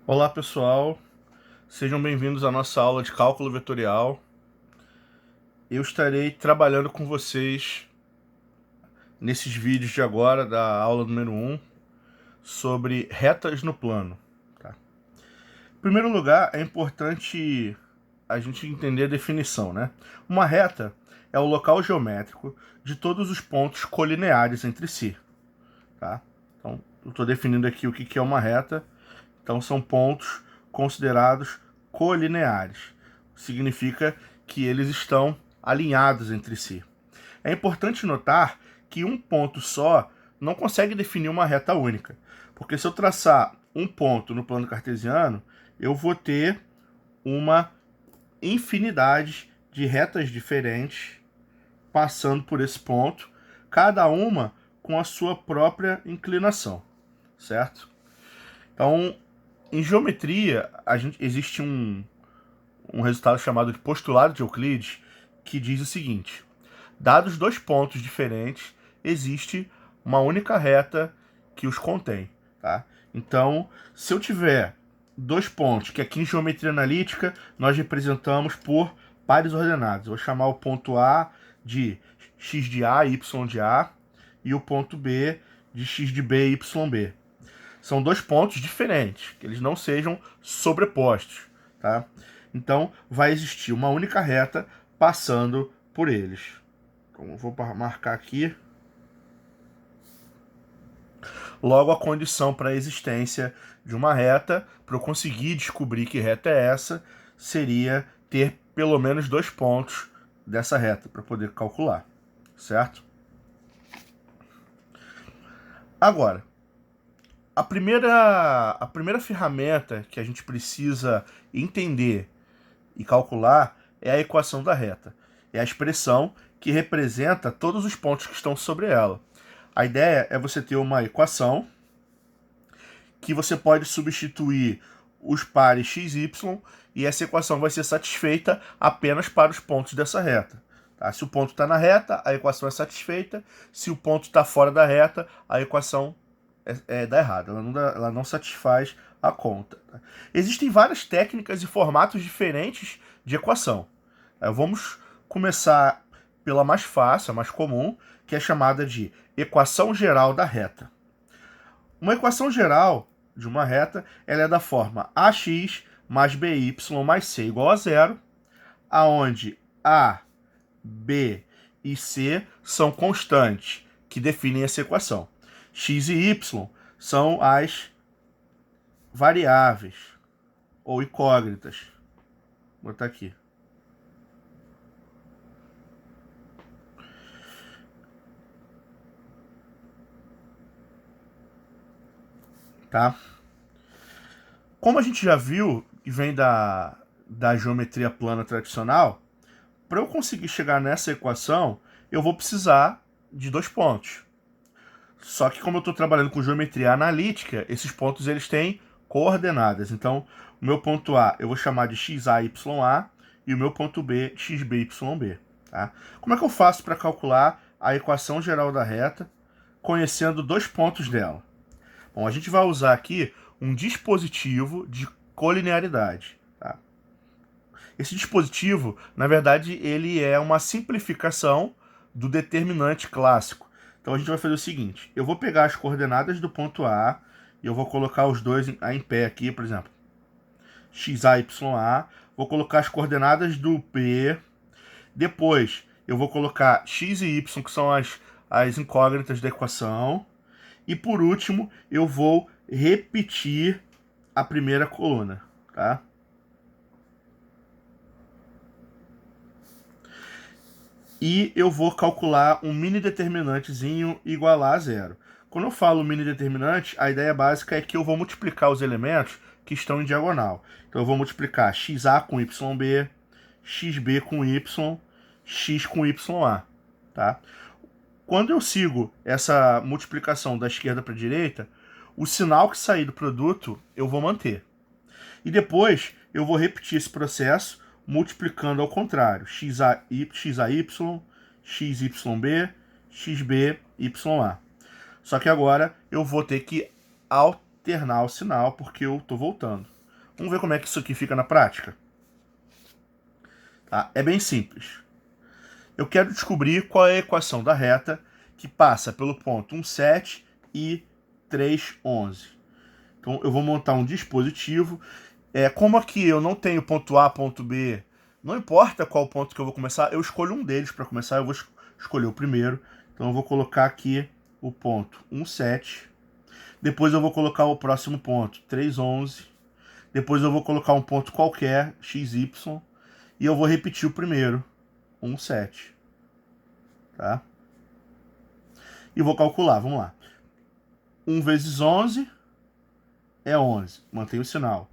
Olá pessoal, sejam bem-vindos à nossa aula de cálculo vetorial. Eu estarei trabalhando com vocês nesses vídeos de agora, da aula número 1, sobre retas no plano. Tá? Em primeiro lugar, é importante a gente entender a definição, né? Uma reta é o local geométrico de todos os pontos colineares entre si. Tá? Então, eu estou definindo aqui o que é uma reta. Então, são pontos considerados colineares. Significa que eles estão alinhados entre si. É importante notar que um ponto só não consegue definir uma reta única. Porque se eu traçar um ponto no plano cartesiano, eu vou ter uma infinidade de retas diferentes passando por esse ponto, cada uma com a sua própria inclinação, certo? Então, em geometria, existe um resultado chamado de postulado de Euclides, que diz o seguinte: dados dois pontos diferentes, existe uma única reta que os contém. Tá? Então, se eu tiver dois pontos, que aqui em geometria analítica nós representamos por pares ordenados. Eu vou chamar o ponto A de x de A, y de A, e o ponto B de x de B, y B. São dois pontos diferentes, que eles não sejam sobrepostos, tá? Então, vai existir uma única reta passando por eles. Então, eu vou marcar aqui. Logo, a condição para a existência de uma reta, para eu conseguir descobrir que reta é essa, seria ter pelo menos dois pontos dessa reta, para poder calcular, certo? Agora, a primeira ferramenta que a gente precisa entender e calcular é a equação da reta. É a expressão que representa todos os pontos que estão sobre ela. A ideia é você ter uma equação que você pode substituir os pares x, y, e essa equação vai ser satisfeita apenas para os pontos dessa reta. Tá? Se o ponto está na reta, a equação é satisfeita. Se o ponto está fora da reta, a equação dá errado. Ela não satisfaz a conta. Tá? Existem várias técnicas e formatos diferentes de equação. Vamos começar pela mais fácil, a mais comum, que é chamada de equação geral da reta. Uma equação geral de uma reta ela é da forma ax mais by mais c igual a zero, aonde a, b e c são constantes que definem essa equação. X e y são as variáveis ou incógnitas. Vou botar aqui. Tá? Como a gente já viu e vem da geometria plana tradicional, para eu conseguir chegar nessa equação, eu vou precisar de dois pontos. Só que como eu estou trabalhando com geometria analítica, esses pontos eles têm coordenadas. Então, o meu ponto A eu vou chamar de xa, ya, e o meu ponto B, xb, yb. Tá? Como é que eu faço para calcular a equação geral da reta, conhecendo dois pontos dela? Bom, a gente vai usar aqui um dispositivo de colinearidade. Tá? Esse dispositivo, na verdade, ele é uma simplificação do determinante clássico. Então a gente vai fazer o seguinte: eu vou pegar as coordenadas do ponto A e eu vou colocar os dois em pé aqui, por exemplo, xa, ya. Vou colocar as coordenadas do P. Depois eu vou colocar x e y, que são as incógnitas da equação. E por último, eu vou repetir a primeira coluna, tá? E eu vou calcular um mini determinantezinho igualar a zero. Quando eu falo mini determinante, a ideia básica é que eu vou multiplicar os elementos que estão em diagonal. Então eu vou multiplicar xa com yb, xb com y, x com ya. Tá? Quando eu sigo essa multiplicação da esquerda para a direita, o sinal que sair do produto eu vou manter. E depois eu vou repetir esse processo multiplicando ao contrário. xy, xyb, xb, ya. Só que agora eu vou ter que alternar o sinal porque eu estou voltando. Vamos ver como é que isso aqui fica na prática? Tá? É bem simples. Eu quero descobrir qual é a equação da reta que passa pelo ponto 1, 7 e 3, 11. Então eu vou montar um dispositivo. Como aqui eu não tenho ponto A, ponto B, não importa qual ponto que eu vou começar, eu escolho um deles para começar, eu vou escolher o primeiro. Então eu vou colocar aqui o ponto 1, 7. Depois eu vou colocar o próximo ponto, 3, 11. Depois eu vou colocar um ponto qualquer, x, y. E eu vou repetir o primeiro, 1, 7. Tá? E vou calcular, vamos lá. 1 vezes 11 é 11, mantém o sinal.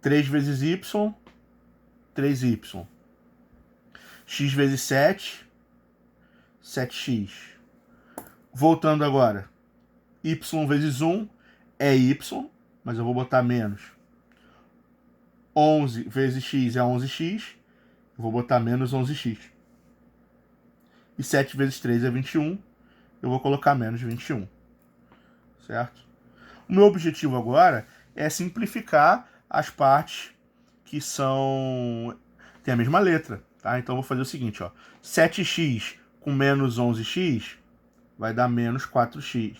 3 vezes y, 3y. X vezes 7, 7x. Voltando agora. Y vezes 1 é y, mas eu vou botar menos. 11 vezes x é 11x, eu vou botar menos 11x. E 7 vezes 3 é 21, eu vou colocar menos 21. Certo? O meu objetivo agora é simplificar as partes que tem a mesma letra. Tá? Então eu vou fazer o seguinte, ó. 7x com menos 11x vai dar menos 4x.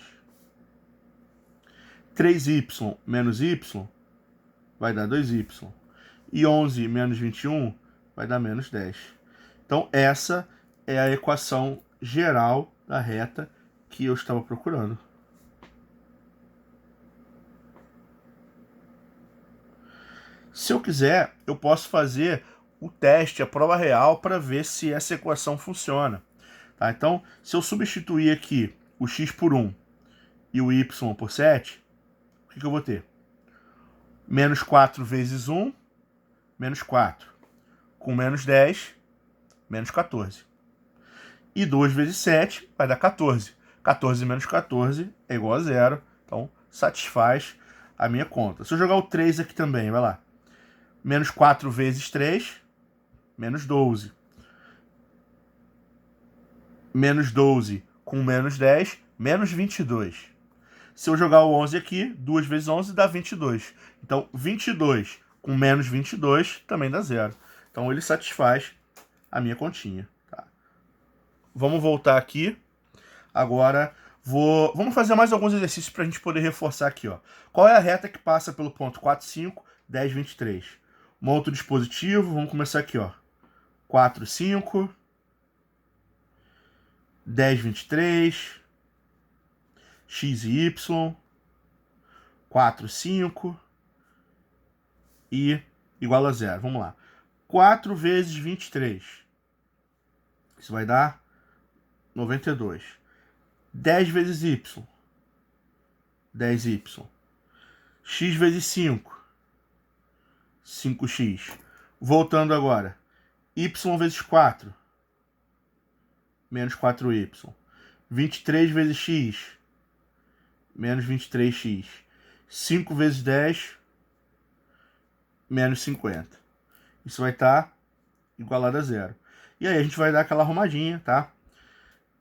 3y menos y vai dar 2y. E 11 menos 21 vai dar menos 10. Então essa é a equação geral da reta que eu estava procurando. Se eu quiser, eu posso fazer o teste, a prova real, para ver se essa equação funciona. Tá? Então, se eu substituir aqui o x por 1 e o y por 7, o que eu vou ter? Menos 4 vezes 1, menos 4. Com menos 10, menos 14. E 2 vezes 7 vai dar 14. 14 menos 14 é igual a 0. Então, satisfaz a minha conta. Se eu jogar o 3 aqui também, vai lá. Menos 4 vezes 3, menos 12. Menos 12 com menos 10, menos 22. Se eu jogar o 11 aqui, 2 vezes 11 dá 22. Então, 22 com menos 22 também dá 0. Então, ele satisfaz a minha continha. Tá? Vamos voltar aqui. Agora, vamos fazer mais alguns exercícios para a gente poder reforçar aqui. Ó. Qual é a reta que passa pelo ponto 4, 5, 10, 23? Monta o dispositivo. Vamos começar aqui. Ó. 4, 5... 10, 23, x e y, 4, 5 e igual a 0. Vamos lá. 4 vezes 23. Isso vai dar 92. 10 vezes y. 10y. X vezes 5. 5x. Voltando agora. Y vezes 4. Menos 4y. 23 vezes x. Menos 23x. 5 vezes 10. Menos 50. Isso vai estar igualado a 0. E aí a gente vai dar aquela arrumadinha, tá?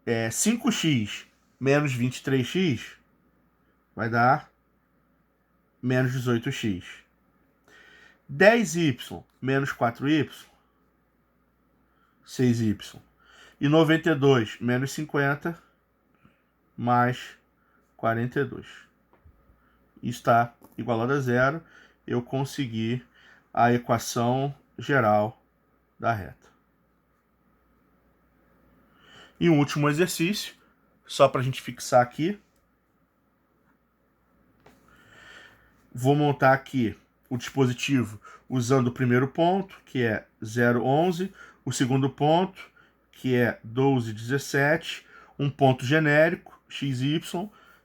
5x menos 23x vai dar menos 18x. 10y menos 4y, 6y. E 92 menos 50 mais 42. Está igualado a 0. Eu consegui a equação geral da reta. E um último exercício, só para a gente fixar aqui. Vou montar aqui o dispositivo usando o primeiro ponto, que é 0,11, o segundo ponto, que é 12,17, um ponto genérico, xy,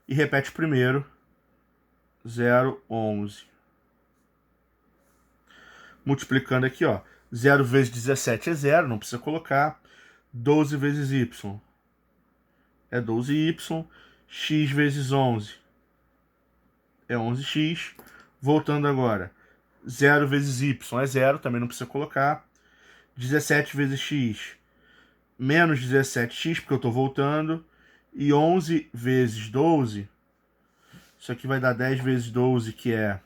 e repete o primeiro, 0,11. Multiplicando aqui, ó, 0 vezes 17 é 0, não precisa colocar. 12 vezes y é 12y, x vezes 11 é 11x. Voltando agora, 0 vezes y é 0, também não precisa colocar. 17 vezes x, menos 17x, porque eu estou voltando. E 11 vezes 12, isso aqui vai dar 10 vezes 12, que é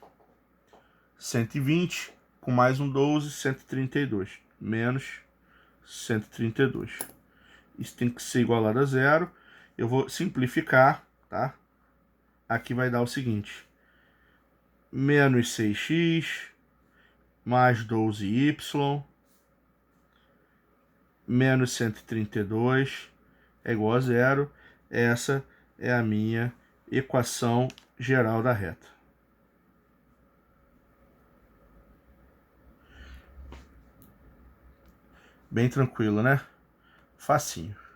120 com mais um 12, 132, menos 132. Isso tem que ser igualado a zero. Eu vou simplificar, tá? Aqui vai dar o seguinte: menos 6x mais 12y menos 132 é igual a zero. Essa é a minha equação geral da reta. Bem tranquilo, né? Facinho.